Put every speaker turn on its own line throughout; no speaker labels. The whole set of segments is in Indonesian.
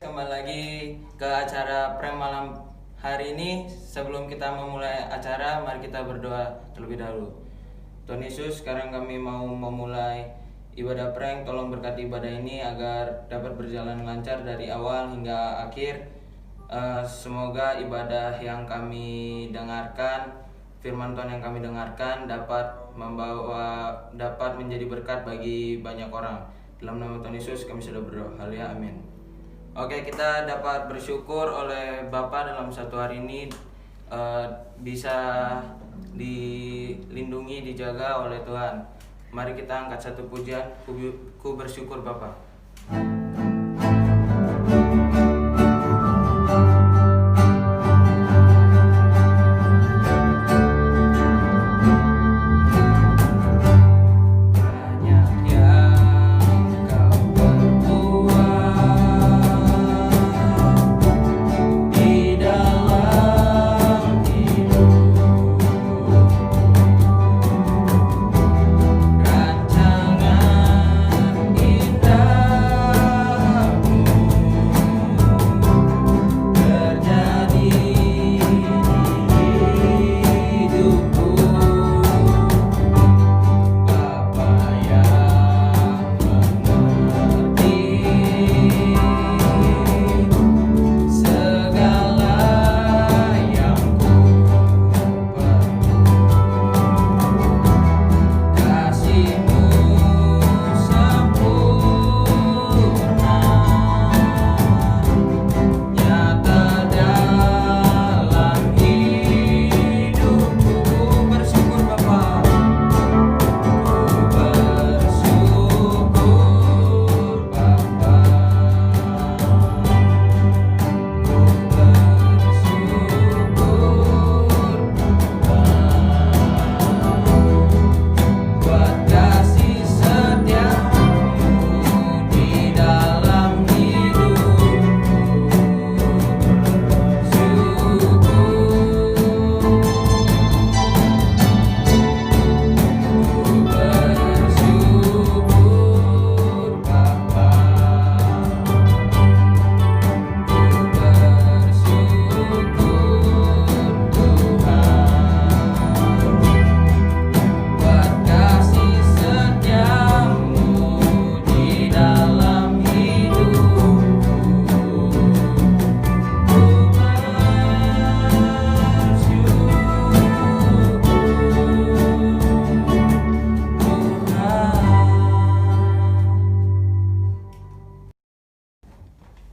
kembali lagi ke acara prank malam hari ini. Sebelum kita memulai acara, mari kita berdoa terlebih dahulu. Tuhan Yesus, sekarang kami mau memulai ibadah prank. Tolong berkati ibadah ini agar dapat berjalan lancar dari awal hingga akhir. Semoga ibadah yang kami dengarkan, firman Tuhan yang kami dengarkan dapat menjadi berkat bagi banyak orang. Dalam nama Tuhan Yesus kami sudah berdoa. Haleluya, amin. Oke, kita dapat bersyukur oleh Bapa dalam satu hari ini bisa dilindungi, dijaga oleh Tuhan. Mari kita angkat satu pujian, ku bersyukur Bapa.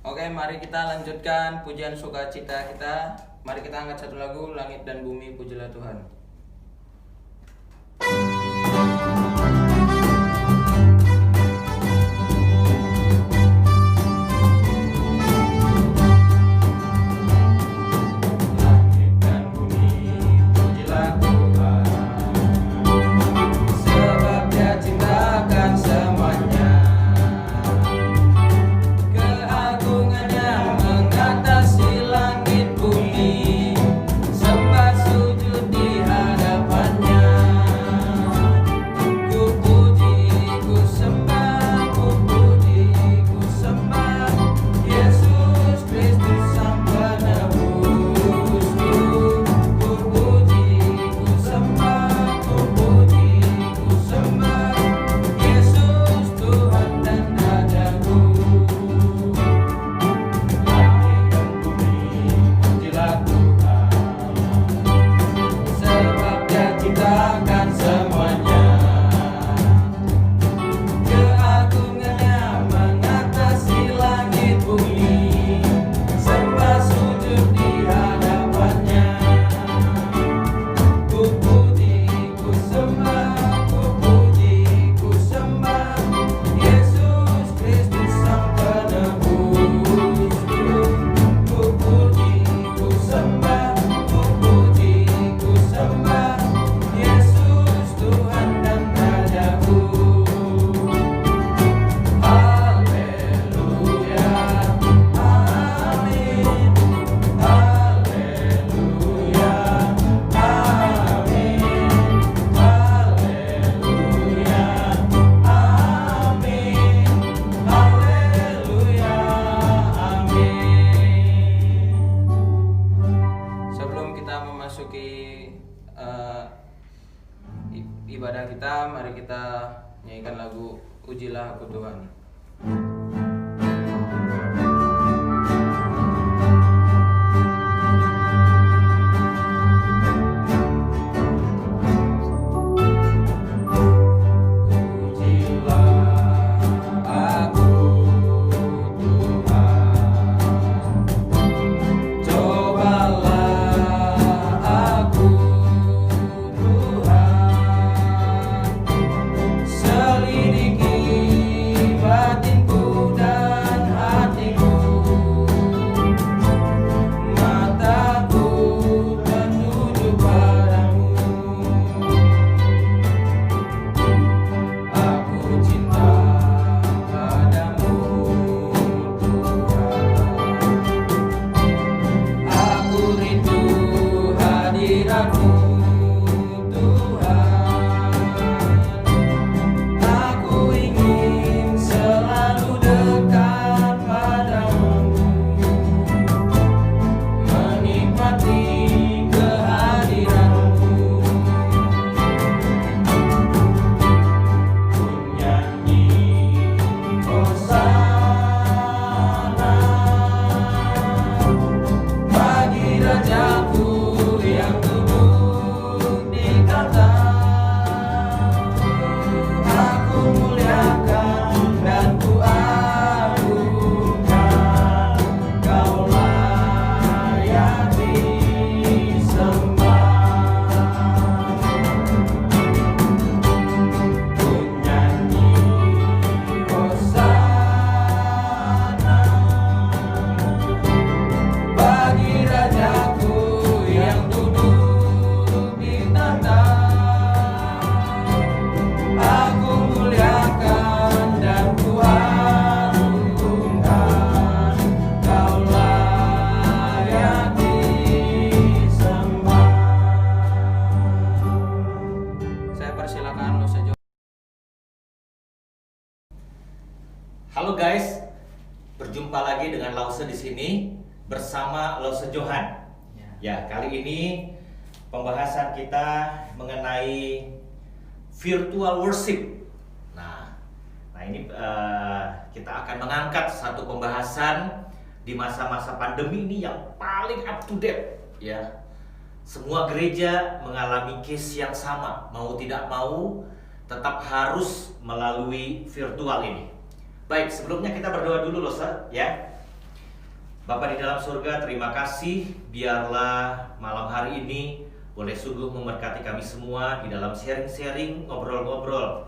Oke, mari kita lanjutkan pujian sukacita kita. Mari kita angkat satu lagu, Langit dan Bumi Pujilah Tuhan.
Sembah sujud di
ibadah kita, mari kita nyanyikan lagu Ujilah Aku Tuhan.
Halo guys, berjumpa lagi dengan Lause di sini bersama Lause Johan. Ya, kali ini pembahasan kita mengenai virtual worship. Nah ini kita akan mengangkat satu pembahasan di masa-masa pandemi ini yang paling up to date. Ya, semua gereja mengalami case yang sama, mau tidak mau tetap harus melalui virtual ini. Baik, sebelumnya kita berdoa dulu Lose, ya. Bapa di dalam surga, terima kasih. Biarlah malam hari ini boleh sungguh memberkati kami semua di dalam sharing-sharing, ngobrol-ngobrol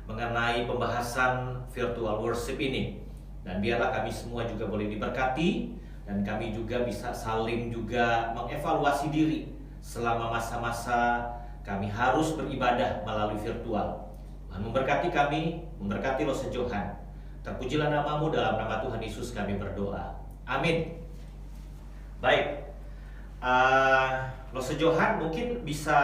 mengenai pembahasan virtual worship ini. Dan biarlah kami semua juga boleh diberkati, dan kami juga bisa saling juga mengevaluasi diri selama masa-masa kami harus beribadah melalui virtual. Tuhan memberkati kami, memberkati Lose Johan. Terpujilah namamu, dalam nama Tuhan Yesus kami berdoa. Amin. Baik, Lose Johan mungkin bisa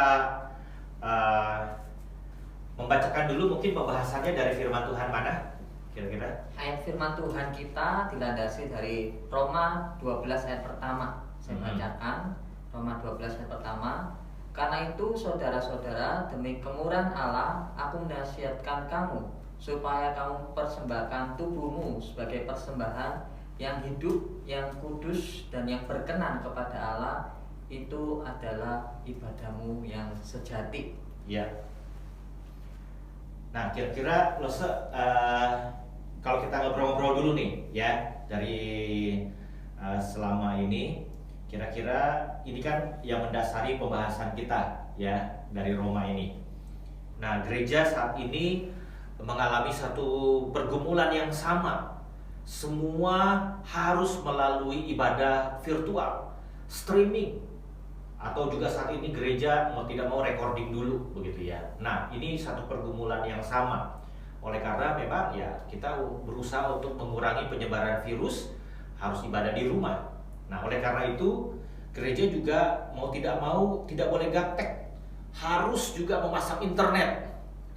membacakan dulu mungkin pembahasannya dari firman Tuhan mana? Kira-kira?
Ayat firman Tuhan kita dilandasi dari Roma 12 ayat pertama. Saya bacakan Roma 12 ayat pertama. Karena itu saudara-saudara, demi kemurahan Allah, aku menasihatkan kamu supaya kamu persembahkan tubuhmu sebagai persembahan yang hidup, yang kudus, dan yang berkenan kepada Allah. Itu adalah ibadahmu yang sejati.
Ya. Nah, kira-kira Lose, kalau kita ngobrol-ngobrol dulu nih, ya, dari selama ini, kira-kira ini kan yang mendasari pembahasan kita, ya, dari Roma ini. Nah, gereja saat ini mengalami satu pergumulan yang sama. Semua harus melalui ibadah virtual, streaming, atau juga saat ini gereja mau tidak mau recording dulu, begitu ya. Nah, ini satu pergumulan yang sama. Oleh karena memang ya kita berusaha untuk mengurangi penyebaran virus, harus ibadah di rumah. Nah, oleh karena itu gereja juga mau tidak boleh gaptek, harus juga memasang internet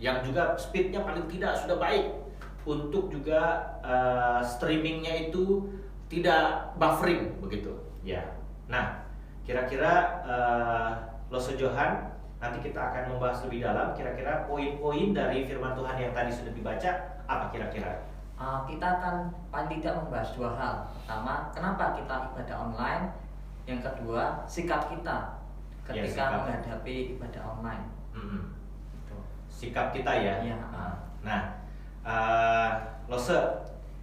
yang juga speednya paling tidak sudah baik, untuk juga streamingnya itu tidak buffering begitu ya. Nah, kira-kira Lose Johan nanti kita akan membahas lebih dalam kira-kira poin-poin dari firman Tuhan yang tadi sudah dibaca, apa kira-kira?
Kita akan paling tidak membahas dua hal. Pertama, kenapa kita ibadah online? Yang kedua, sikap kita ketika
sikap.
menghadapi ibadah online. Gitu.
Sikap kita ya.
Iya.
Nah, Lose,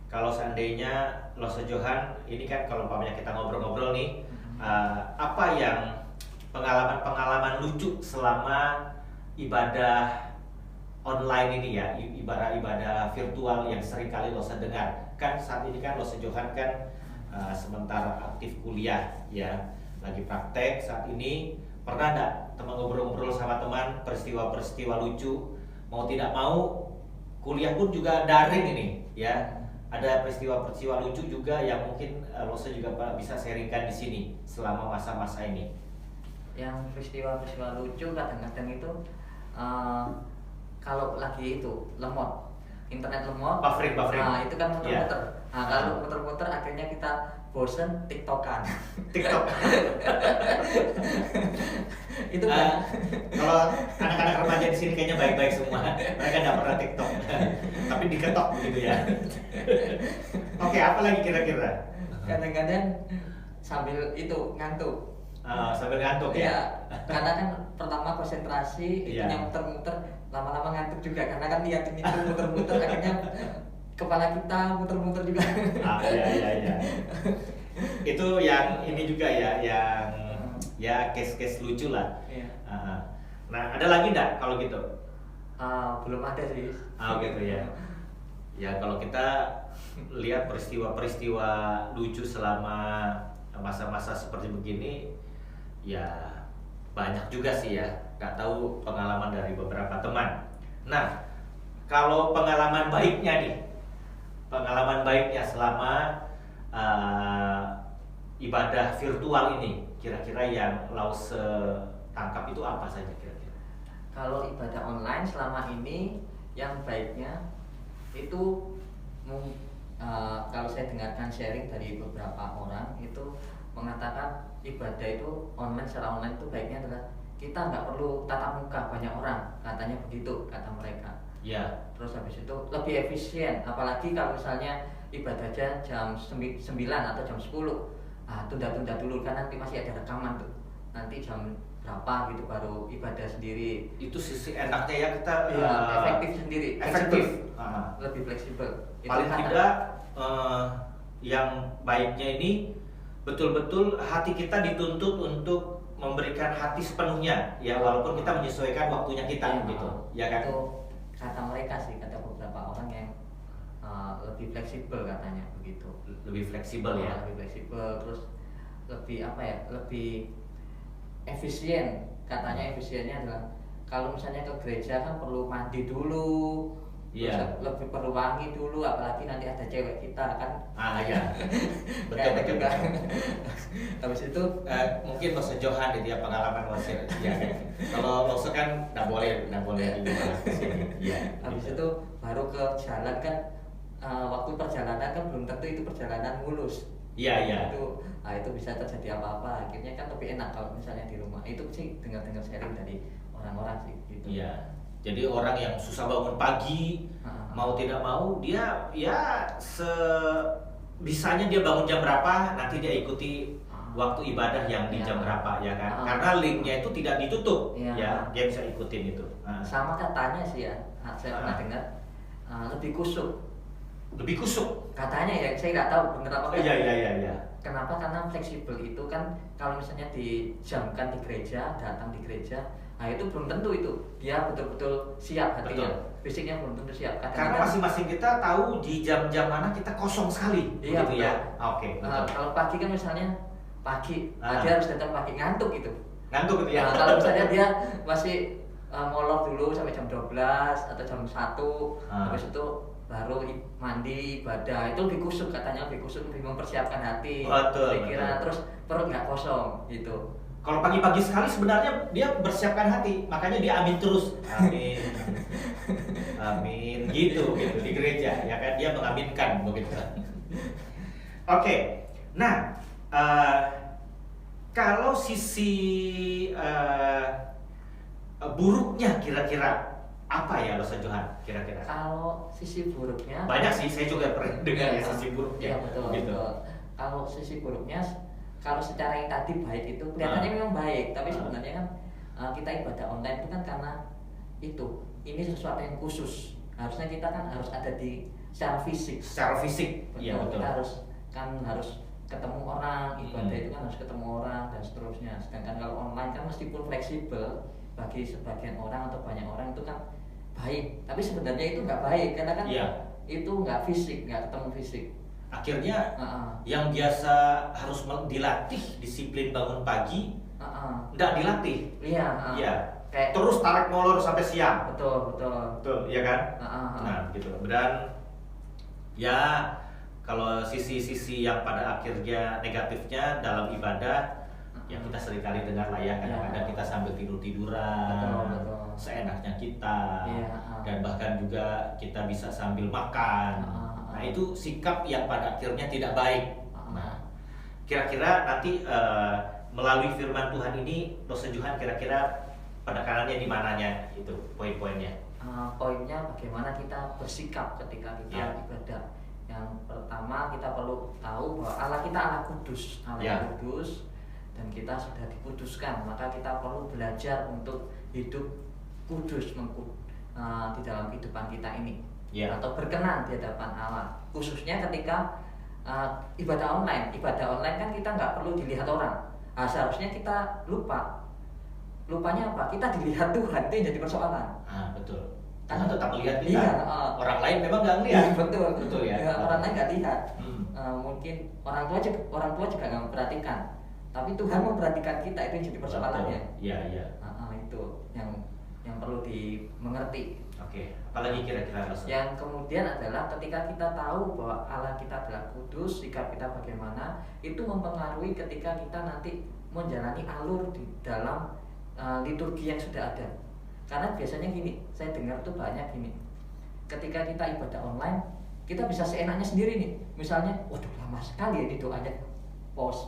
kalau seandainya Lose Johan, ini kan kalau umpamanya kita ngobrol-ngobrol nih, apa yang pengalaman-pengalaman lucu selama ibadah online ini ya, ibadah virtual yang sering kali Lose dengar. Kan saat ini kan Lose Johan kan sementara aktif kuliah ya, lagi praktek saat ini. Pernah enggak teman ngobrol-ngobrol sama teman peristiwa-peristiwa lucu, mau tidak mau kuliah pun juga daring ini ya. Ada peristiwa-peristiwa lucu juga yang mungkin Lose juga bisa sharingkan di sini selama masa-masa ini.
Yang peristiwa-peristiwa lucu kadang-kadang itu kalau lagi itu lemot, internet lemot,
Buffering.
Nah itu kan muter-muter.
Yeah.
Nah kalau muter-muter akhirnya kita bosen TikTokan.
TikTok.
Itu kan.
Kalau anak-anak remaja di sini kayaknya baik-baik semua. Mereka nggak pernah TikTok, tapi diketok gitu ya. Oke, apa lagi kira-kira?
Kadang-kadang sambil itu ngantuk.
Sambil ngantuk
Ya,
ya.
karena kan pertama konsentrasi,
Iya.
itunya muter-muter, lama-lama ngantuk juga karena kan liatin itu muter-muter akhirnya kepala kita muter-muter juga.
Iya. Itu yang ini juga ya, yang ya case-case lucu lah.
Iya.
Nah, ada lagi enggak kalau gitu?
Belum ada sih.
Gitu ya. Ya kalau kita lihat peristiwa-peristiwa lucu selama masa-masa seperti begini, ya banyak juga sih ya. Nggak tahu pengalaman dari beberapa teman. Nah, kalau pengalaman baiknya nih, pengalaman baiknya selama ibadah virtual ini, kira-kira yang Lause tangkap itu apa saja kira-kira?
Kalau ibadah online selama ini yang baiknya itu kalau saya dengarkan sharing dari beberapa orang itu mengatakan ibadah itu secara online itu baiknya adalah kita nggak perlu tatap muka banyak orang, katanya begitu kata mereka.
Ya.
Terus habis itu lebih efisien, apalagi kalau misalnya ibadahnya jam 9 atau jam 10, tunda-tunda dulu kan nanti masih ada rekaman tuh, nanti jam berapa gitu baru ibadah sendiri.
Itu sisi enaknya ya kita
efektif sendiri,
efektif,
lebih fleksibel.
Paling tidak yang baiknya ini betul-betul hati kita dituntut untuk memberikan hati sepenuhnya ya, walaupun kita menyesuaikan waktunya kita gitu ya kan.
Itu kata mereka sih, kata beberapa orang yang lebih fleksibel katanya begitu.
Lebih fleksibel ya.
Lebih fleksibel, terus lebih apa ya, lebih efisien. Katanya efisiennya adalah kalau misalnya ke gereja kan perlu mandi dulu,
Iya.
lebih perlu wangi dulu, apalagi nanti ada cewek kita kan.
Ya. Betul.
Habis itu
Mungkin Lause Johan itu ya pengalaman Lause ya kan. Kalau Lause kan nggak boleh di sini. Iya.
habis itu baru ke jalan kan, waktu perjalanan kan belum tentu itu perjalanan mulus.
Iya.
Itu bisa terjadi apa-apa. Akhirnya kan lebih enak kalau misalnya di rumah. Itu sih dengar-dengar sharing dari orang-orang sih gitu.
Iya. Jadi orang yang susah bangun pagi, mau tidak mau dia ya sebisanya dia bangun jam berapa, nanti dia ikuti waktu ibadah yang di jam berapa ya kan. Karena linknya itu tidak ditutup ya, dia bisa ikutin itu.
Sama katanya sih ya, saya pernah dengar lebih kusuk.
Lebih kusuk
Katanya ya, saya nggak tahu bener apa.
Iya.
Kenapa? Karena fleksibel itu kan kalau misalnya dijamkan di gereja, datang di gereja, itu belum tentu itu dia betul-betul siap hatinya. Fisiknya belum tentu siap.
Karena masing-masing kita tahu di jam-jam mana kita kosong sekali.
Iya,
gitu ya. Oke.
Kalau pagi kan misalnya pagi, dia harus datang pagi, ngantuk itu.
Ngantuk gitu ya.
Kalau misalnya dia masih molor dulu sampai jam 12 atau jam 1, habis itu baru mandi ibadah, itu lebih kusuk katanya, lebih mempersiapkan hati, pikiran, terus perut nggak kosong gitu.
Kalau pagi-pagi sekali sebenarnya dia bersiapkan hati, makanya dia amin terus, amin gitu di gereja ya kan, dia mengaminkan begitu. Oke. Nah, kalau sisi buruknya kira-kira apa ya Losa Johan kira-kira?
Kalau sisi buruknya
Banyak sih, saya juga pernah dengar ya
Iya,
sisi buruknya.
iya, betul,
Gitu.
betul. Kalau sisi buruknya, kalau secara yang tadi baik itu kelihatannya memang baik, tapi sebenarnya kan kita ibadah online itu kan karena ini sesuatu yang khusus. Harusnya kita kan harus ada di secara fisik.
Secara fisik, iya betul.
Kita harus ketemu orang, ibadah itu kan harus ketemu orang dan seterusnya. Sedangkan kalau online kan meskipun fleksibel bagi sebagian orang atau banyak orang itu kan baik, tapi sebenarnya itu nggak baik karena kan itu nggak fisik, nggak ketemu fisik.
Akhirnya yang biasa harus dilatih disiplin bangun pagi, nggak dilatih.
Iya. Kayak
terus tarik molor sampai siang.
Betul,
ya kan? Nah, gitu. Dan ya kalau sisi-sisi yang pada akhirnya negatifnya dalam ibadah, ya kita seringkali dengar lah ya, kadang-kadang kita sambil tidur-tiduran, seenaknya kita, dan bahkan juga kita bisa sambil makan. Nah, itu sikap yang pada akhirnya tidak baik. Nah, kira-kira nanti melalui firman Tuhan ini, Losa Johan kira-kira penekanannya di mananya itu poin-poinnya?
Poinnya bagaimana kita bersikap ketika kita ibadah. Yang pertama kita perlu tahu bahwa Allah kita Allah kudus, Allah yang kudus, dan kita sudah dikuduskan, maka kita perlu belajar untuk hidup kudus di dalam kehidupan kita ini, atau berkenan di hadapan Allah. Khususnya ketika ibadah online kan kita nggak perlu dilihat orang. Seharusnya kita lupanya apa? Kita dilihat Tuhan, itu yang jadi persoalan.
Betul. Karena tetap melihat kita. Orang lain memang nggak
lihat.
Betul ya.
Orang lain nggak lihat. Mungkin orang tua juga nggak memperhatikan. Tapi Tuhan memperhatikan kita, itu yang jadi persoalannya.
Iya.
Itu yang perlu dimengerti.
Oke. Apalagi kira-kira
yang kemudian adalah ketika kita tahu bahwa Allah kita adalah kudus, sikap kita bagaimana, itu mempengaruhi ketika kita nanti menjalani alur di dalam liturgi yang sudah ada. Karena biasanya gini, saya dengar tuh banyak gini, ketika kita ibadah online, kita bisa seenaknya sendiri nih. Misalnya, waduh lama sekali ya ini doanya, pause.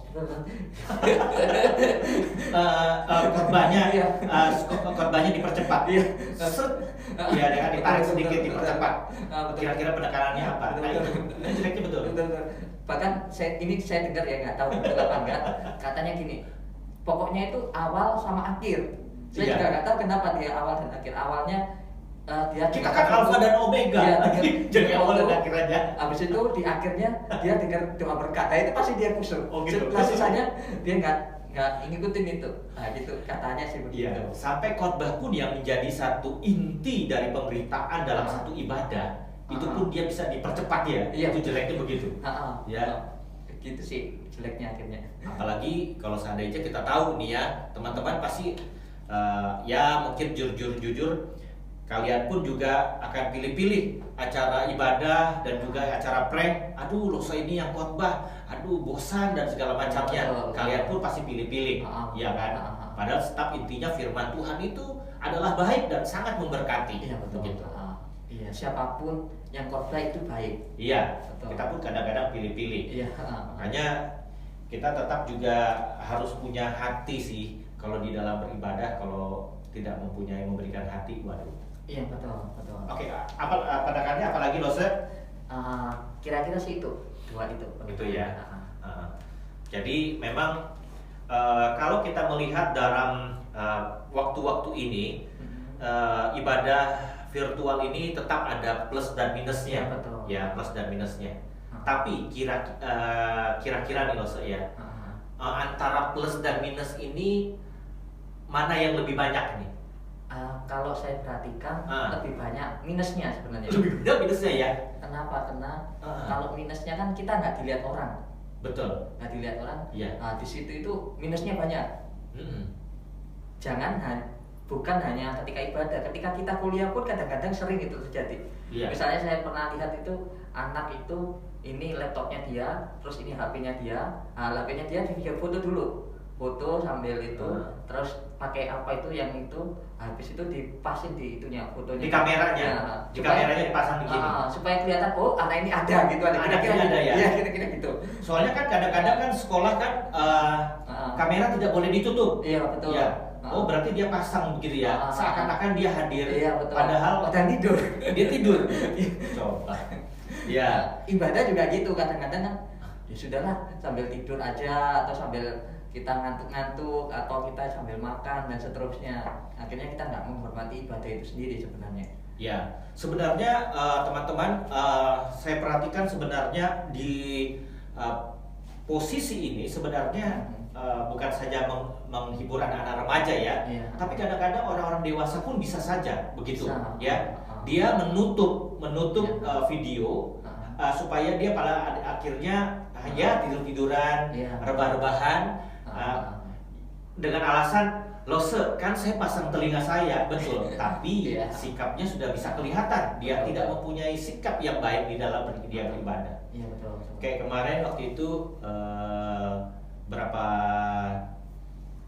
Korbannya dipercepat. Iya, dengan ditarik sedikit dipercepat. Kira-kira penekanannya apa? Jeleknya betul.
Bahkan saya dengar ya, nggak tahu betul apa enggak, katanya gini, pokoknya itu awal sama akhir. Saya juga nggak tahu kenapa dia awal dan akhir. Awalnya dia
kita kan alfa dan omega. Jadi awal dan akhir aja.
Habis itu di akhirnya dia dengar doa berkat. Nah, itu pasti dia kusur. Setelah sisanya dia nggak ngikutin itu. Nah, gitu katanya sih begitu.
Sampai khotbah pun yang menjadi satu inti dari pemberitaan dalam satu ibadah, itu pun dia bisa dipercepat ya. Itu jeleknya begitu. Ya.
Gitu sih jeleknya akhirnya.
Apalagi kalau seandainya kita tahu nih ya, teman-teman pasti mungkin jujur kalian pun juga akan pilih-pilih acara ibadah dan juga acara prank. Aduh, Losa ini yang khotbah, aduh bosan dan segala macamnya. Kalian pun pasti pilih-pilih, ya kan? Padahal tetap intinya firman Tuhan itu adalah baik dan sangat memberkati.
Iya, betul. Gitu. Iya, siapapun yang khotbah itu baik.
Iya, betul. Kita pun kadang-kadang pilih-pilih.
Iya.
Makanya kita tetap juga harus punya hati sih. Kalau di dalam beribadah, kalau tidak memberikan hati, waduh.
Iya, betul.
Oke, penekanannya apalagi Losa?
Kira-kira sih itu, dua itu.
Itu ya. Jadi memang kalau kita melihat dalam waktu-waktu ini, ibadah virtual ini tetap ada plus dan minusnya.
Ya, betul.
Ya, plus dan minusnya. Tapi kira-kira nih Losa ya, antara plus dan minus ini mana yang lebih banyak nih?
Kalau saya perhatikan lebih banyak minusnya sebenarnya.
Lebih banyak minusnya ya?
Kenapa? Karena kalau minusnya kan kita nggak dilihat orang.
Betul.
Nggak dilihat orang.
Iya.
Di situ itu minusnya banyak. Bukan hanya ketika ibadah, ketika kita kuliah pun kadang-kadang sering itu terjadi.
Iya.
Misalnya saya pernah lihat itu anak itu ini laptopnya dia, terus ini HP-nya dia. HP-nya dia di video foto dulu. Foto sambil itu, terus pakai apa itu yang itu, habis itu dipasin di itunya fotonya.
Di kameranya, kameranya dipasang di sini.
Supaya kelihatan, oh anak ini ada gitu, kira-kira
ada ya.
Iya, kira-kira gitu.
Soalnya kan kadang-kadang kan sekolah kan kamera tidak boleh ditutup.
Iya, betul.
Ya. Oh, berarti dia pasang begitu ya, seakan-akan dia hadir,
Iya, betul.
padahal
Padahal tidur.
dia tidur. Coba. Ya.
Ibadah juga gitu, kadang-kadang kan ya sudahlah, sambil tidur aja atau sambil kita ngantuk-ngantuk atau kita sambil makan dan seterusnya. Akhirnya kita nggak menghormati ibadah itu sendiri sebenarnya.
Ya, sebenarnya teman-teman, saya perhatikan sebenarnya di posisi ini sebenarnya bukan saja menghibur anak-anak remaja ya,
Iya.
tapi kadang-kadang orang-orang dewasa pun bisa saja begitu,
Bisa.
ya. Dia menutup
Iya.
video supaya dia pada akhirnya hanya tidur-tiduran,
Iya.
rebah-rebahan dengan alasan lose kan saya pasang telinga saya, betul, tapi
Iya.
sikapnya sudah bisa kelihatan dia
Betul.
tidak mempunyai sikap yang baik di dalam dia beribadah.
Iya, betul.
Kayak kemarin waktu itu berapa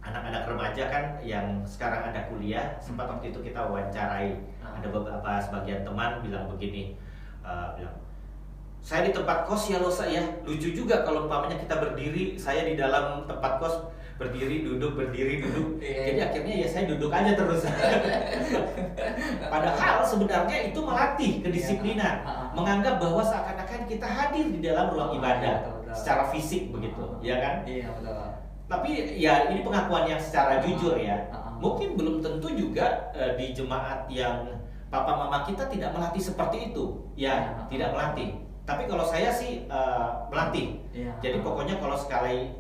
anak-anak remaja kan yang sekarang ada kuliah, sempat waktu itu kita wawancarai, ada beberapa sebagian teman bilang begini, bilang saya di tempat kos ya loh, saya lucu juga kalau umpamanya kita berdiri, saya di dalam tempat kos berdiri duduk
Iya.
jadi akhirnya ya saya duduk aja terus. Padahal sebenarnya itu melatih kedisiplinan, menganggap bahwa seakan-akan kita hadir di dalam ruang ibadah
Betul.
secara fisik begitu, ya kan?
Iya, betul.
Tapi ya ini pengakuan yang secara jujur ya.
Ah.
Mungkin belum tentu juga di jemaat yang papa mama kita tidak melatih seperti itu, ya, tidak melatih. Tapi kalau saya sih melatih.
Iya.
Jadi pokoknya kalau sekali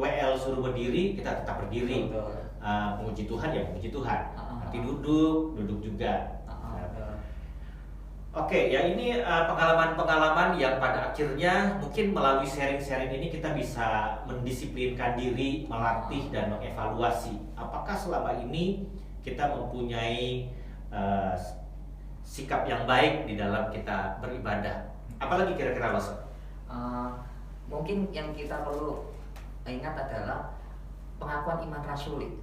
WL suruh berdiri, kita tetap berdiri.
Betul.
Memuji Tuhan ya memuji Tuhan. Nanti duduk juga.
Betul.
Oke, ya ini pengalaman-pengalaman yang pada akhirnya mungkin melalui sharing-sharing ini kita bisa mendisiplinkan diri, melatih dan mengevaluasi apakah selama ini kita mempunyai sikap yang baik di dalam kita beribadah. Apalagi kira-kira Mas?
Mungkin yang kita perlu ingat adalah pengakuan iman rasuli.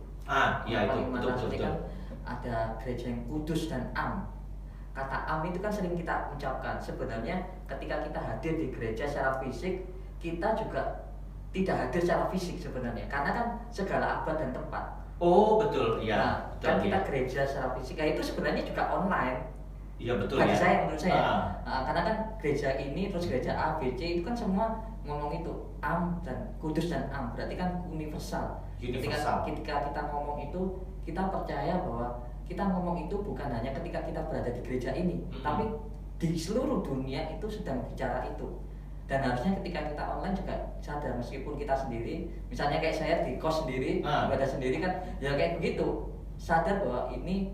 Iya itu
Iman
betul.
rasuli kan ada gereja yang kudus dan am. Kata am itu kan sering kita ucapkan. Sebenarnya ketika kita hadir di gereja secara fisik, kita juga tidak hadir secara fisik sebenarnya. Karena kan segala abad dan tempat.
Oh betul, ya.
Nah,
Betul,
kan
ya.
kita gereja secara fisik, itu sebenarnya juga online.
Iya betul
Bagi
ya.
saya, menurut saya. Karena kan gereja ini terus gereja A, B, C itu kan semua ngomong itu am dan kudus dan am, berarti kan universal.
Universal.
Ketika kita ngomong itu, kita percaya bahwa kita ngomong itu bukan hanya ketika kita berada di gereja ini, tapi di seluruh dunia itu sedang bicara itu. Dan harusnya ketika kita online juga sadar, meskipun kita sendiri, misalnya kayak saya di kos sendiri, ibadah sendiri kan, ya kayak begitu, sadar bahwa ini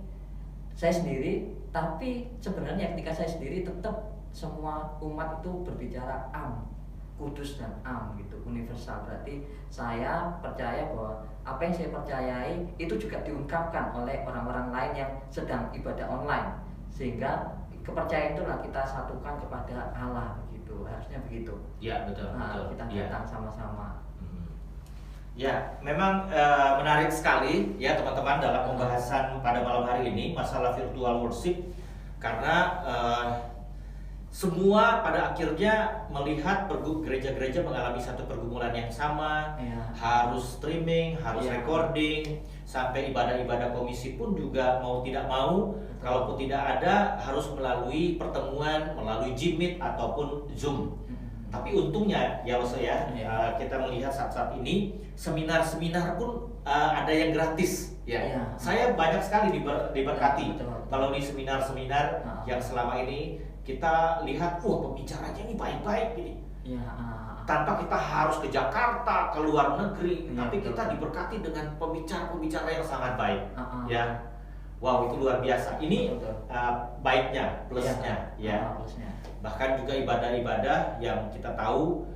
saya sendiri. Tapi sebenarnya ketika saya sendiri tetap semua umat itu berbicara am, kudus dan am gitu, universal. Berarti saya percaya bahwa apa yang saya percayai itu juga diungkapkan oleh orang-orang lain yang sedang ibadah online. Sehingga kepercayaan itulah kita satukan kepada Allah begitu, harusnya begitu.
Ya betul.
Kita datang sama-sama.
Ya, memang menarik sekali ya teman-teman dalam pembahasan pada malam hari ini masalah virtual worship, karena semua pada akhirnya melihat gereja-gereja mengalami satu pergumulan yang sama, harus streaming, harus recording, sampai ibadah-ibadah komisi pun juga mau tidak mau, kalaupun tidak ada harus melalui pertemuan, melalui Jimit ataupun Zoom. Tapi untungnya ya Mas ya, kita melihat saat-saat ini seminar-seminar pun ada yang gratis ya. Saya banyak sekali diberkati kalau di seminar-seminar yang selama ini kita lihat, wah pembicaranya ini baik-baik ini. Tanpa kita harus ke Jakarta, ke luar negeri, tapi kita diberkati dengan pembicara-pembicara yang sangat baik. Ya, wow itu luar biasa. Ini baiknya, plusnya ya. Bahkan juga ibadah-ibadah yang kita tahu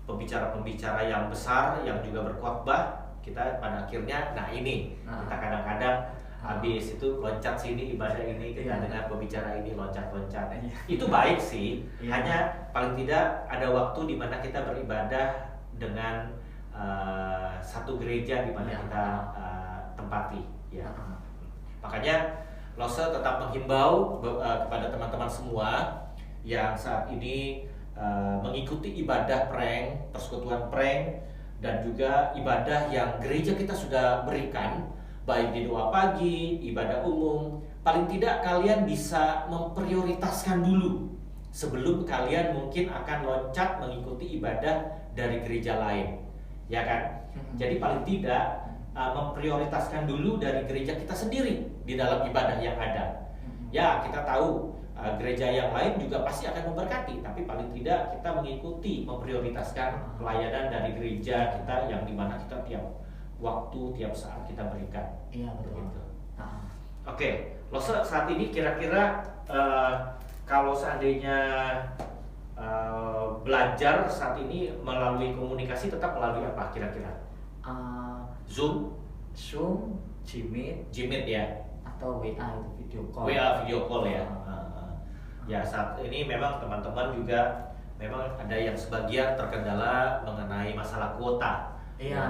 pembicara-pembicara yang besar yang juga berkhotbah, kita pada akhirnya kita kadang-kadang habis itu loncat sini ibadah ini, kita dengar pembicara ini loncat-loncat. Itu baik sih, hanya paling tidak ada waktu di mana kita beribadah dengan satu gereja di mana kita tempati ya. Makanya Lose tetap menghimbau kepada teman-teman semua yang saat ini mengikuti ibadah prank, persekutuan prank, dan juga ibadah yang gereja kita sudah berikan, baik di doa pagi, ibadah umum, paling tidak kalian bisa memprioritaskan dulu sebelum kalian mungkin akan loncat mengikuti ibadah dari gereja lain, ya kan? Jadi paling tidak memprioritaskan dulu dari gereja kita sendiri di dalam ibadah yang ada. Ya, kita tahu gereja yang lain juga pasti akan memberkati, tapi paling tidak kita mengikuti, memprioritaskan pelayanan dari gereja kita yang dimana kita tiap waktu, tiap saat kita berikan.
Iya, betul.
Gitu. Oke, Lose saat ini kira-kira kalau seandainya belajar saat ini melalui komunikasi tetap melalui apa kira-kira? Zoom, Gmeet ya,
atau WA itu video call.
WA video call ya. Ya saat ini memang teman-teman juga memang ada yang sebagian terkendala mengenai masalah kuota.
Iya.
Ya,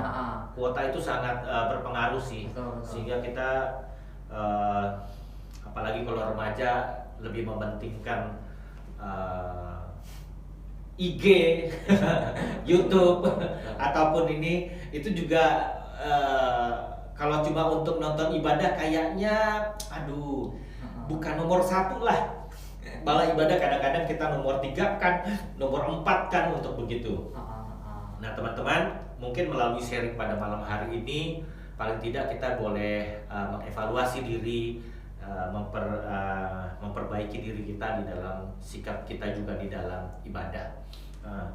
kuota itu sangat berpengaruh sih,
betul.
Sehingga kita apalagi kalau remaja lebih mementingkan IG, YouTube ataupun ini itu juga kalau cuma untuk nonton ibadah kayaknya bukan nomor 1 lah. Malah ibadah kadang-kadang kita nomor 3 kan, nomor 4 kan untuk begitu. Nah teman-teman, mungkin melalui sharing pada malam hari ini paling tidak kita boleh mengevaluasi diri, memperbaiki diri kita di dalam sikap kita juga di dalam ibadah.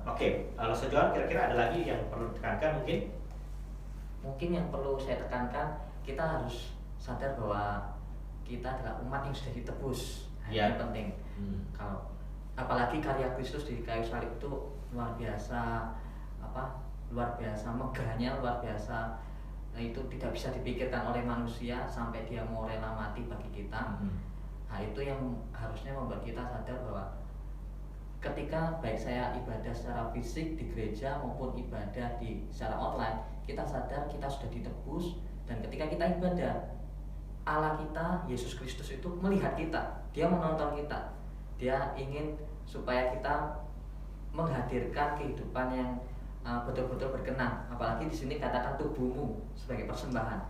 Oke, kalau sejauh kira-kira ada lagi yang perlu ditekankan mungkin?
Mungkin yang perlu saya tekankan, kita harus sadar bahwa kita adalah umat yang sudah ditebus.
Ya.
Ini penting. Kalau apalagi karya Kristus di kayu salib itu luar biasa, luar biasa megahnya, luar biasa. Nah, itu tidak bisa dipikirkan oleh manusia sampai dia mau rela mati bagi kita. Nah, itu yang harusnya membuat kita sadar bahwa ketika baik saya ibadah secara fisik di gereja maupun ibadah secara online, kita sadar kita sudah ditebus, dan ketika kita ibadah, Allah kita, Yesus Kristus itu melihat kita, dia menonton kita, dia ingin supaya kita menghadirkan kehidupan yang betul-betul berkenan. Apalagi di sini katakan tubuhmu sebagai persembahan,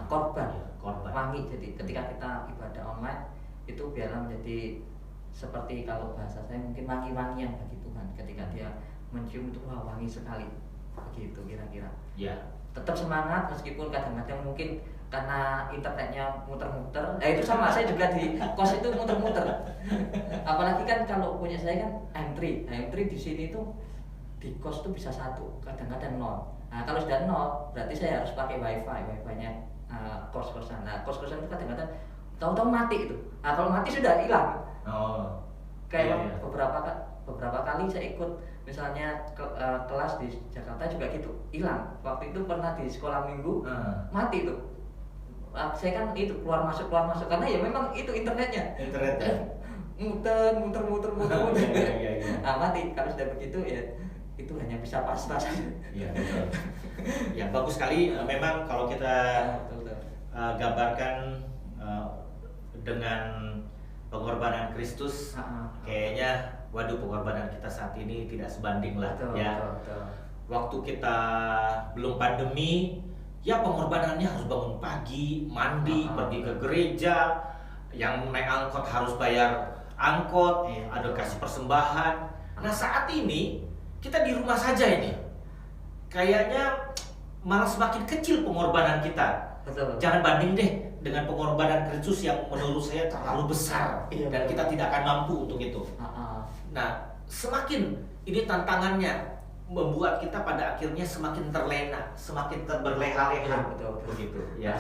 korban, wangi. Jadi ketika kita ibadah online itu biarlah menjadi seperti, kalau bahasa saya mungkin wangi-wangian bagi Tuhan. Ketika dia mencium itu, wah wangi sekali, begitu kira-kira.
Ya.
Tetap semangat meskipun kadang-kadang mungkin karena internetnya muter-muter. Itu sama, saya juga di kos itu muter-muter. Apalagi kan kalau punya saya kan M3 di sini tuh di kos tuh bisa 1, kadang-kadang 0. Nah kalau sudah 0 berarti saya harus pakai wifi-nya kos-kosan. Nah kos-kosan itu kadang-kadang tahu-tahu mati itu. Nah kalau mati sudah hilang. Kayak beberapa kali saya ikut misalnya kelas di Jakarta juga gitu, hilang. Waktu itu pernah di sekolah minggu mati tuh. Saya kan itu keluar masuk karena ya memang itu internetnya. muter. Nah, mati. Kalau sudah begitu ya itu hanya bisa pasrah.
Iya betul. Ya bagus sekali. Memang kalau kita gambarkan dengan pengorbanan Kristus, kayaknya waduh pengorbanan kita saat ini tidak sebanding lah. Betul. Waktu kita belum pandemi, ya pengorbanannya harus bangun pagi, mandi, pergi ke gereja, yang naik angkot harus bayar angkot, ada kasih persembahan. Nah saat ini kita di rumah saja ini, kayaknya malah semakin kecil pengorbanan kita.
Betul.
Jangan banding deh dengan pengorbanan Kristus yang menurut saya terlalu besar, dan kita tidak akan mampu untuk itu. Nah semakin ini tantangannya membuat kita pada akhirnya semakin terlena, semakin berleha-leha, begitu ya.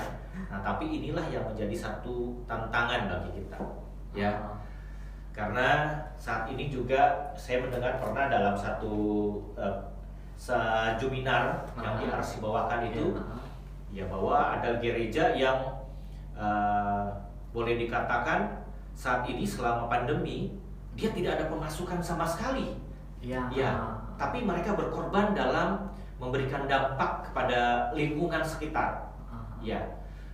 Nah tapi inilah yang menjadi satu tantangan bagi kita, ya. Karena saat ini juga saya mendengar pernah dalam satu seminar yang di RC bawakan itu, ya bahwa ada gereja yang boleh dikatakan saat ini selama pandemi dia tidak ada pemasukan sama sekali. Tapi mereka berkorban dalam memberikan dampak kepada lingkungan sekitar.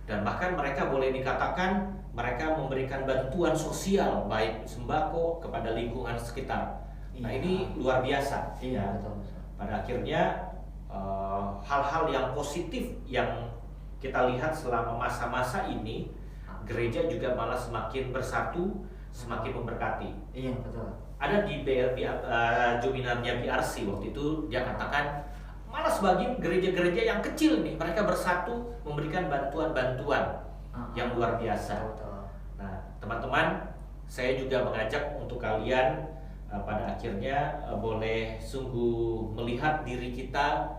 Dan bahkan mereka boleh dikatakan mereka memberikan bantuan sosial baik sembako kepada lingkungan sekitar. Nah, ini luar biasa. Pada akhirnya hal-hal yang positif yang kita lihat selama masa-masa ini, gereja juga malah semakin bersatu, semakin memberkati.
Iya, betul.
Ada di juminannya BRC waktu itu dia katakan malah sebagian gereja-gereja yang kecil nih mereka bersatu memberikan bantuan-bantuan yang luar biasa.
Betul.
Nah, teman-teman, saya juga mengajak untuk kalian pada akhirnya boleh sungguh melihat diri kita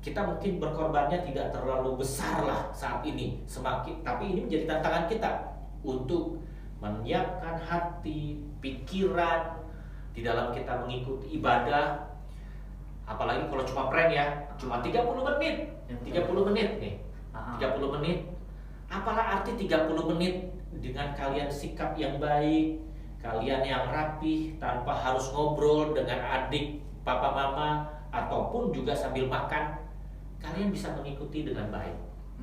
mungkin berkorbannya tidak terlalu besar lah saat ini semakin, tapi ini menjadi tantangan kita untuk menyiapkan hati, pikiran di dalam kita mengikuti ibadah. Apalagi kalau cuma prank ya, cuma 30 menit. 30 menit nih. 30 menit. Apalah arti 30 menit dengan kalian sikap yang baik, kalian yang rapih tanpa harus ngobrol dengan adik, papa mama ataupun juga sambil makan, kalian bisa mengikuti dengan baik.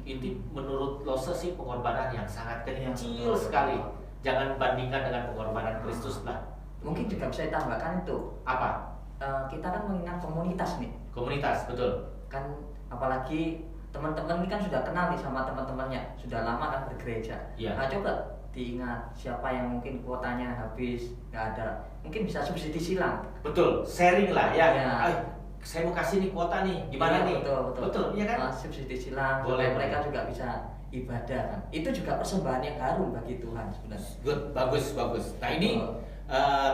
Ini menurut Lose sih pengorbanan yang sangat kecil sekali. Jangan bandingkan dengan pengorbanan Kristus lah.
Mungkin juga bisa ditambahkan itu.
Apa?
Kita kan mengingat komunitas nih.
Komunitas, betul.
Kan apalagi teman-teman ini kan sudah kenal nih sama teman-temannya, sudah lama kan bergereja.
Iya.
Nah, coba diingat siapa yang mungkin kuotanya habis, nggak ada, mungkin bisa subsidi silang.
Betul, sharing lah ya.
Iya.
Saya mau kasih nih kuota nih, gimana
Iya,
nih?
Betul.
Betul, iya kan?
Subsidi silang,
Boleh.
supaya mereka juga bisa ibadah kan. Itu juga persembahan yang harum bagi Tuhan sebenarnya.
Good, bagus. Nah ini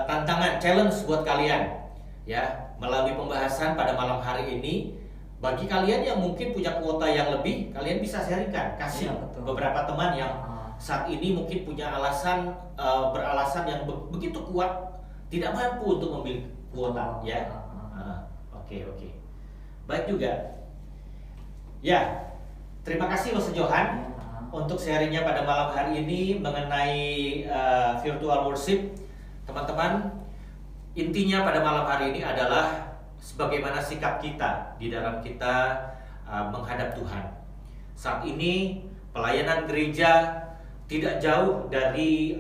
tantangan, challenge buat kalian ya, melalui pembahasan pada malam hari ini. Bagi kalian yang mungkin punya kuota yang lebih, kalian bisa sharingkan, kasih beberapa teman yang saat ini mungkin punya alasan beralasan yang begitu kuat tidak mampu untuk membeli kuota ya. Oke. Baik juga. Ya, terima kasih Lose Johan untuk sharingnya pada malam hari ini mengenai virtual worship. Teman-teman, intinya pada malam hari ini adalah sebagaimana sikap kita di dalam kita menghadap Tuhan. Saat ini pelayanan gereja tidak jauh dari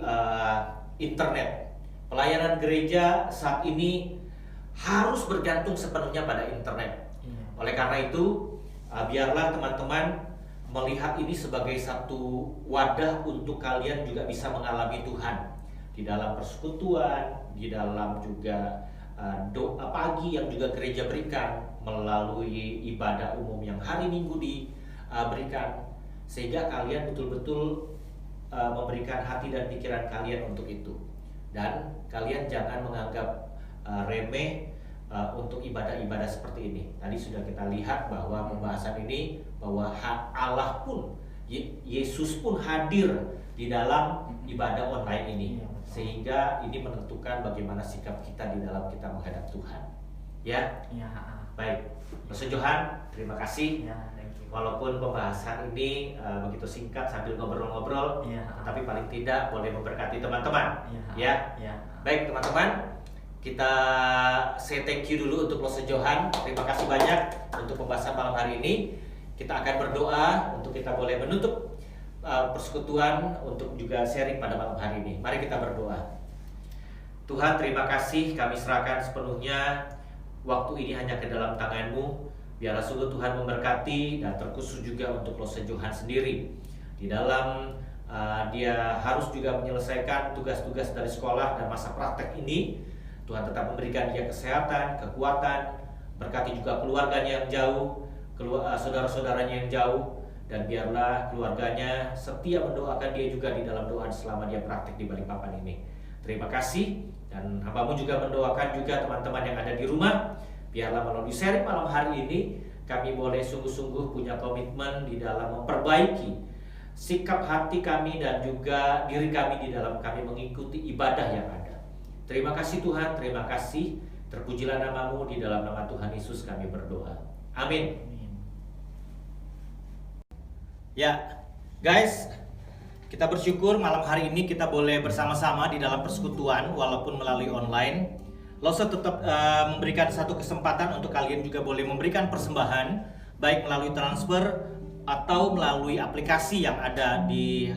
internet. Pelayanan gereja saat ini harus bergantung sepenuhnya pada internet. Oleh karena itu, biarlah teman-teman melihat ini sebagai satu wadah untuk kalian juga bisa mengalami Tuhan di dalam persekutuan, di dalam juga doa pagi yang juga gereja berikan, melalui ibadah umum yang hari Minggu diberikan, sehingga kalian betul-betul memberikan hati dan pikiran kalian untuk itu. Dan kalian jangan menganggap remeh untuk ibadah-ibadah seperti ini. Tadi sudah kita lihat bahwa pembahasan ini bahwa Allah pun, Yesus pun hadir di dalam ibadah online ini, sehingga ini menentukan bagaimana sikap kita di dalam kita menghadap Tuhan. Ya. Baik, Lose Johan, terima kasih. Walaupun pembahasan ini begitu singkat sambil ngobrol-ngobrol, tapi paling tidak boleh memberkati teman-teman. Ya. Baik teman-teman, kita say thank you dulu untuk Lose Johan. Terima kasih banyak untuk pembahasan malam hari ini. Kita akan berdoa untuk kita boleh menutup persekutuan untuk juga sharing pada malam hari ini. Mari kita berdoa. Tuhan, terima kasih, kami serahkan sepenuhnya waktu ini hanya ke dalam tangan-Mu. Biarlah sungguh Tuhan memberkati, dan terkhusus juga untuk Lose Johan sendiri. Di dalam dia harus juga menyelesaikan tugas-tugas dari sekolah dan masa praktek ini. Tuhan tetap memberikan dia kesehatan, kekuatan, berkati juga keluarganya yang jauh, saudara-saudaranya yang jauh, dan biarlah keluarganya setia mendoakan dia juga di dalam doa selama dia praktik di Balikpapan ini. Terima kasih, dan hamba-Mu juga mendoakan juga teman-teman yang ada di rumah. Biarlah melalui sharing malam hari ini kami boleh sungguh-sungguh punya komitmen di dalam memperbaiki sikap hati kami dan juga diri kami di dalam kami mengikuti ibadah yang ada. Terima kasih Tuhan, terima kasih. Terpujilah nama-Mu, di dalam nama Tuhan Yesus kami berdoa. Amin. Ya, guys, kita bersyukur malam hari ini kita boleh bersama-sama di dalam persekutuan walaupun melalui online. Lose tetap memberikan satu kesempatan untuk kalian juga boleh memberikan persembahan, baik melalui transfer atau melalui aplikasi yang ada di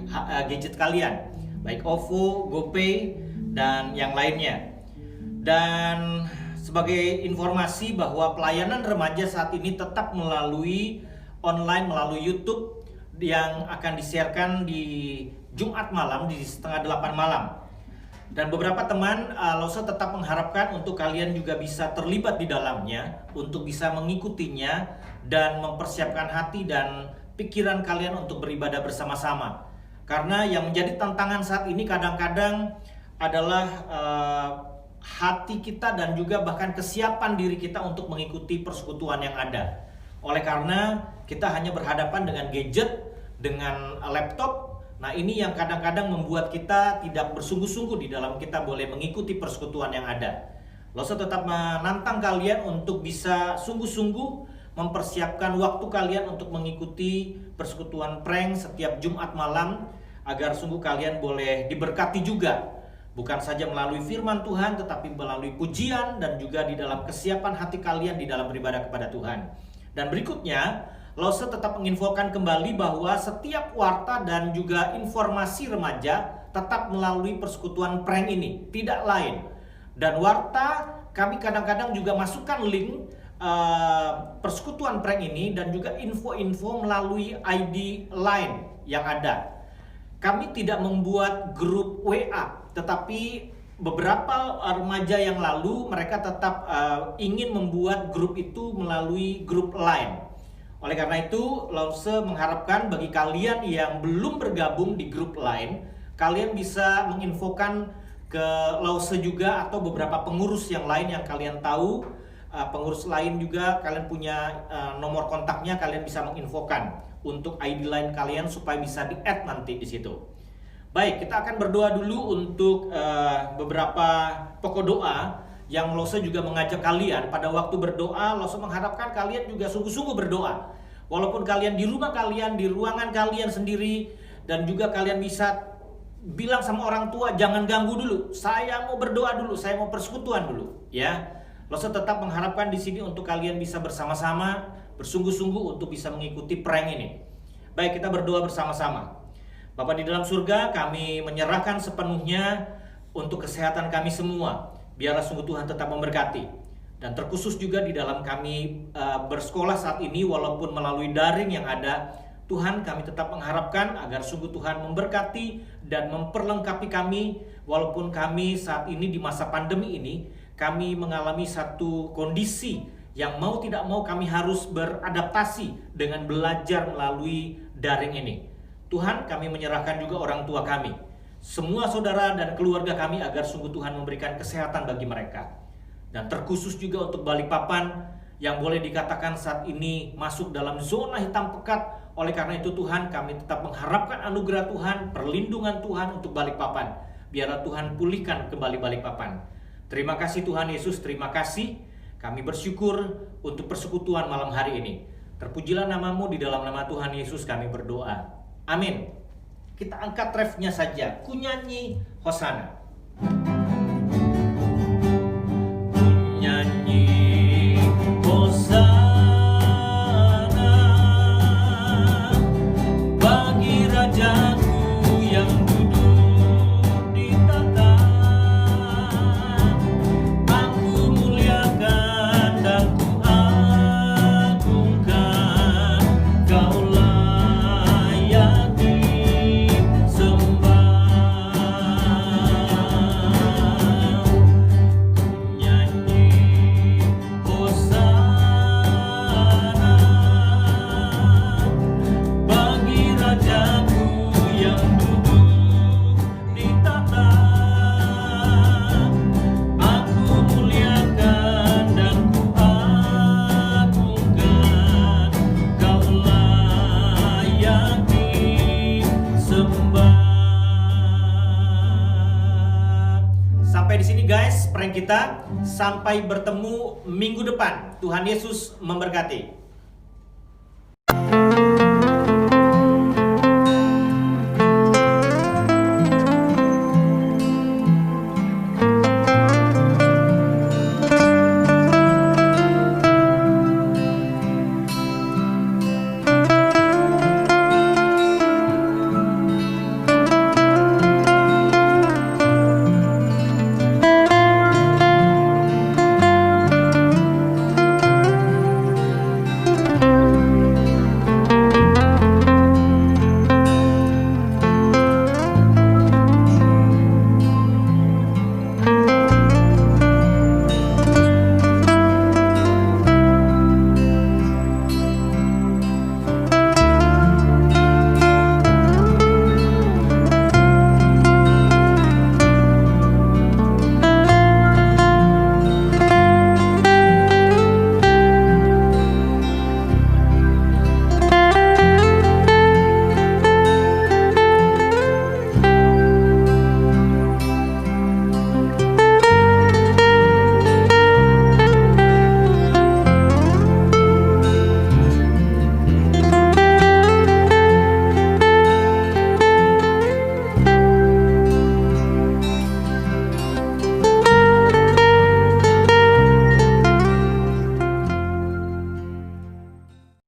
gadget kalian, baik OVO, GoPay, dan yang lainnya. Dan sebagai informasi bahwa pelayanan remaja saat ini tetap melalui online, melalui YouTube yang akan disiarkan di Jumat malam di setengah 8 malam. Dan beberapa teman Lause tetap mengharapkan untuk kalian juga bisa terlibat di dalamnya, untuk bisa mengikutinya dan mempersiapkan hati dan pikiran kalian untuk beribadah bersama-sama. Karena yang menjadi tantangan saat ini kadang-kadang adalah hati kita dan juga bahkan kesiapan diri kita untuk mengikuti persekutuan yang ada. Oleh karena kita hanya berhadapan dengan gadget, dengan laptop. Nah, ini yang kadang-kadang membuat kita tidak bersungguh-sungguh di dalam kita boleh mengikuti persekutuan yang ada. Lause tetap menantang kalian untuk bisa sungguh-sungguh mempersiapkan waktu kalian untuk mengikuti persekutuan prank setiap Jumat malam, agar sungguh kalian boleh diberkati juga. Bukan saja melalui firman Tuhan, tetapi melalui pujian dan juga di dalam kesiapan hati kalian di dalam beribadah kepada Tuhan. Dan berikutnya, Lause tetap menginfokan kembali bahwa setiap warta dan juga informasi remaja tetap melalui persekutuan prank ini, tidak lain. Dan warta kami kadang-kadang juga masukkan link persekutuan prank ini dan juga info-info melalui ID line yang ada. Kami tidak membuat grup WA, tetapi beberapa remaja yang lalu mereka tetap ingin membuat grup itu melalui grup line. Oleh karena itu, Lause mengharapkan bagi kalian yang belum bergabung di grup lain, kalian bisa menginfokan ke Lause juga atau beberapa pengurus yang lain yang kalian tahu. Pengurus lain juga kalian punya nomor kontaknya, kalian bisa menginfokan untuk ID line kalian supaya bisa di-add nanti di situ. Baik, kita akan berdoa dulu untuk beberapa pokok doa yang Lause juga mengajak kalian pada waktu berdoa. Lause mengharapkan kalian juga sungguh-sungguh berdoa. Walaupun kalian di rumah kalian, di ruangan kalian sendiri, dan juga kalian bisa bilang sama orang tua, jangan ganggu dulu. Saya mau berdoa dulu, saya mau persekutuan dulu, ya. Lause tetap mengharapkan di sini untuk kalian bisa bersama-sama, bersungguh-sungguh untuk bisa mengikuti prank ini. Baik, kita berdoa bersama-sama. Bapa di dalam surga, kami menyerahkan sepenuhnya untuk kesehatan kami semua. Biarlah sungguh Tuhan tetap memberkati. Dan terkhusus juga di dalam kami bersekolah saat ini, walaupun melalui daring yang ada, Tuhan kami tetap mengharapkan agar sungguh Tuhan memberkati dan memperlengkapi kami. Walaupun kami saat ini di masa pandemi ini, kami mengalami satu kondisi yang mau tidak mau kami harus beradaptasi dengan belajar melalui daring ini. Tuhan, kami menyerahkan juga orang tua kami, semua saudara dan keluarga kami, agar sungguh Tuhan memberikan kesehatan bagi mereka. Dan terkhusus juga untuk Balikpapan yang boleh dikatakan saat ini masuk dalam zona hitam pekat. Oleh karena itu Tuhan, kami tetap mengharapkan anugerah Tuhan, perlindungan Tuhan untuk Balikpapan. Biarlah Tuhan pulihkan kembali Balikpapan. Terima kasih Tuhan Yesus, terima kasih. Kami bersyukur untuk persekutuan malam hari ini. Terpujilah namamu, di dalam nama Tuhan Yesus kami berdoa. Amin. Kita angkat refnya saja, ku nyanyi Hosana. Ku nyanyi Hosana bagi Rajaku yang duduk di tahta. Aku muliakan dan ku agungkan, Kau prank kita. Sampai bertemu minggu depan. Tuhan Yesus memberkati.